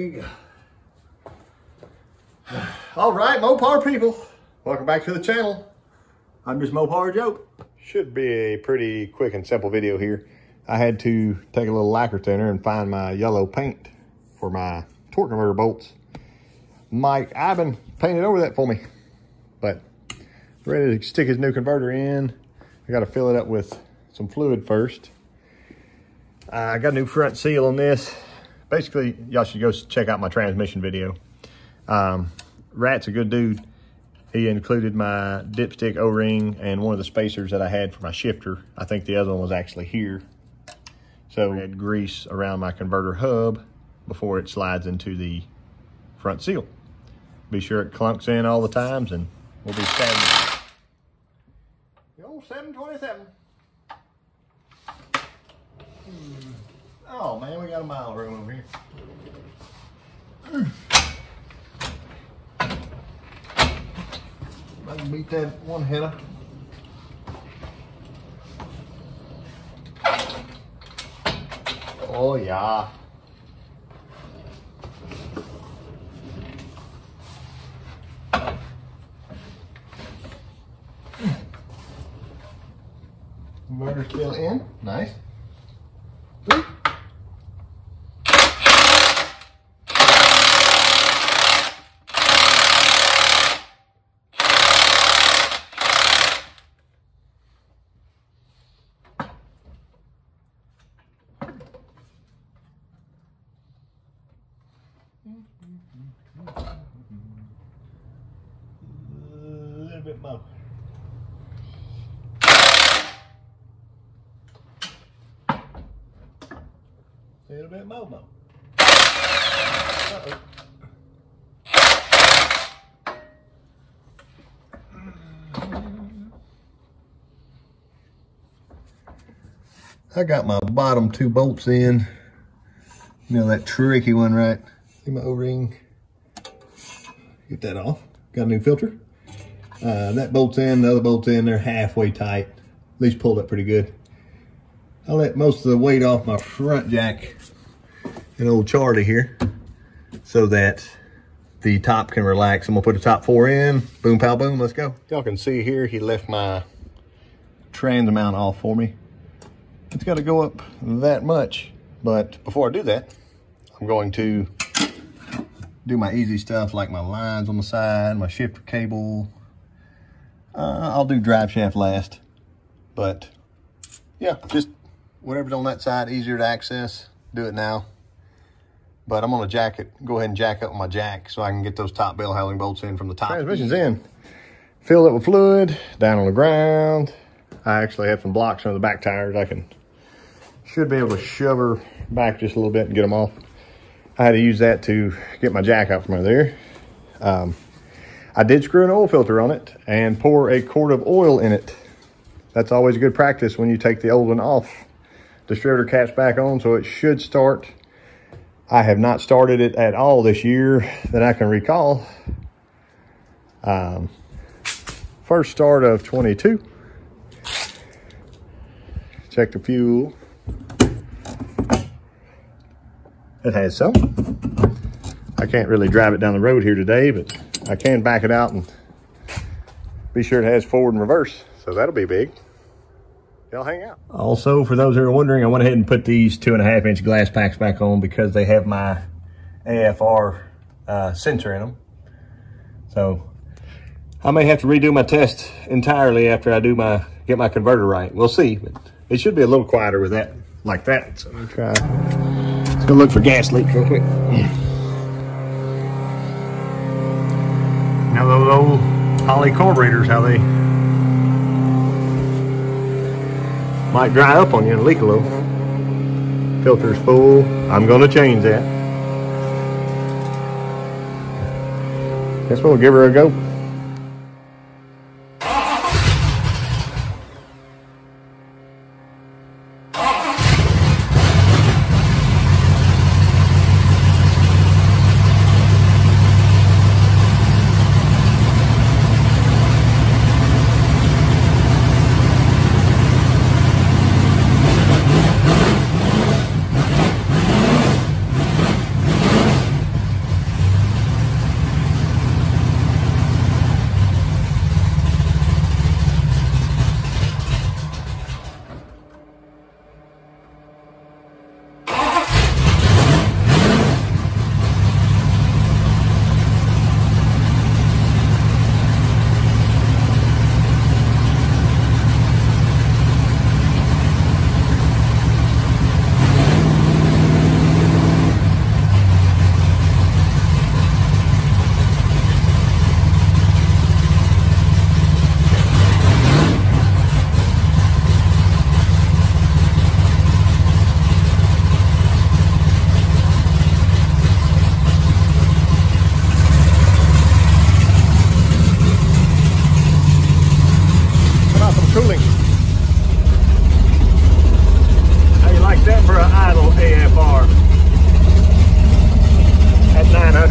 you go. All right, Mopar people, welcome back to the channel. I'm Justmoparjoe. Should be a pretty quick and simple video here. I had to take a little lacquer thinner and find my yellow paint for my torque converter bolts. Mike Iben painted over that for me, but ready to stick his new converter in. I got to fill it up with some fluid first. I got a new front seal on this. Basically, y'all should go check out my transmission video. Rat's a good dude. He included my dipstick O-ring and one of the spacers that I had for my shifter. I think the other one was actually here. So I had grease around my converter hub before it slides into the front seal. Be sure it clunks in all the times and we'll be standing. The old 727. Oh man, we got a mile room over here. I can beat that one header. Oh yeah. Converter still in, nice. A little bit more. A little bit more. Uh-oh. I got my bottom two bolts in. You know that tricky one, right? See my O-ring. Get that off. Got a new filter. That bolt's in, the other bolt's in. They're halfway tight. At least pulled up pretty good. I let most of the weight off my front jack in old Charlie here so that the top can relax. I'm gonna put the top four in. Boom, pow, boom, let's go. Y'all can see here, he left my trans mount off for me. It's gotta go up that much. But before I do that, I'm going to do my easy stuff like my lines on the side, my shifter cable. I'll do drive shaft last. But yeah, just whatever's on that side, easier to access, do it now. But I'm gonna go ahead and jack up my jack so I can get those top bell housing bolts in from the top. Transmission's in. Filled it with fluid, down on the ground. I actually have some blocks on the back tires. Should be able to shove her back just a little bit and get them off. I had to use that to get my jack out from under there. I did screw an oil filter on it and pour a quart of oil in it. That's always a good practice when you take the old one off. Distributor cap's back on, so it should start. I have not started it at all this year that I can recall. First start of 22. Check the fuel. It has some. I can't really drive it down the road here today, but I can back it out and be sure it has forward and reverse. So that'll be big. Y'all hang out. Also, for those who are wondering, I went ahead and put these 2.5-inch glass packs back on because they have my AFR sensor in them. So I may have to redo my test entirely after I get my converter right. We'll see, but it should be a little quieter with that, like that. So let me try. Let's go look for gas leaks real quick. Now those old poly carburetors, how they might dry up on you and leak a little. Filter's full. I'm gonna change that. Guess we'll give her a go.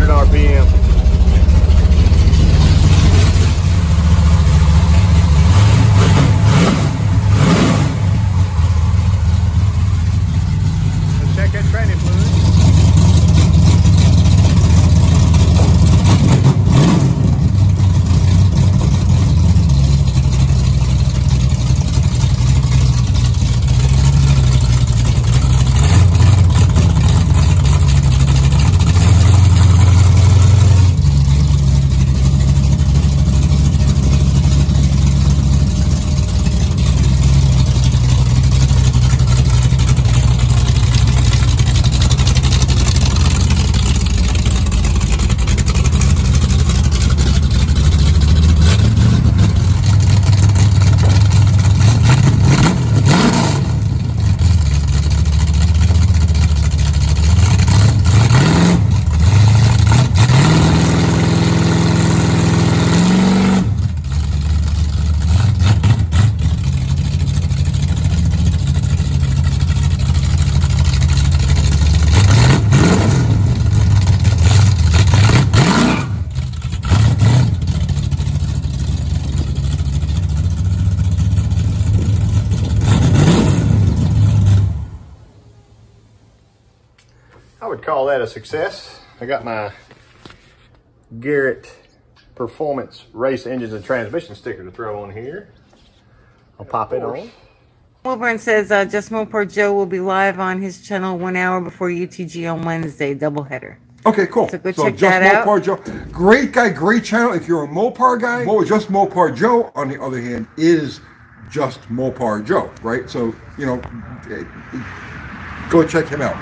100 RPM. Let's check that tranny fluid. I would call that a success. I got my Garrett Performance Race Engines and Transmission sticker to throw on here. I'll pop it on. Wilburn says Justmoparjoe will be live on his channel 1 hour before UTG on Wednesday, doubleheader. Okay, cool. So go check that out. Justmoparjoe, great guy, great channel. If you're a Mopar guy, Justmoparjoe, on the other hand, is Justmoparjoe, right? So, you know, go check him out.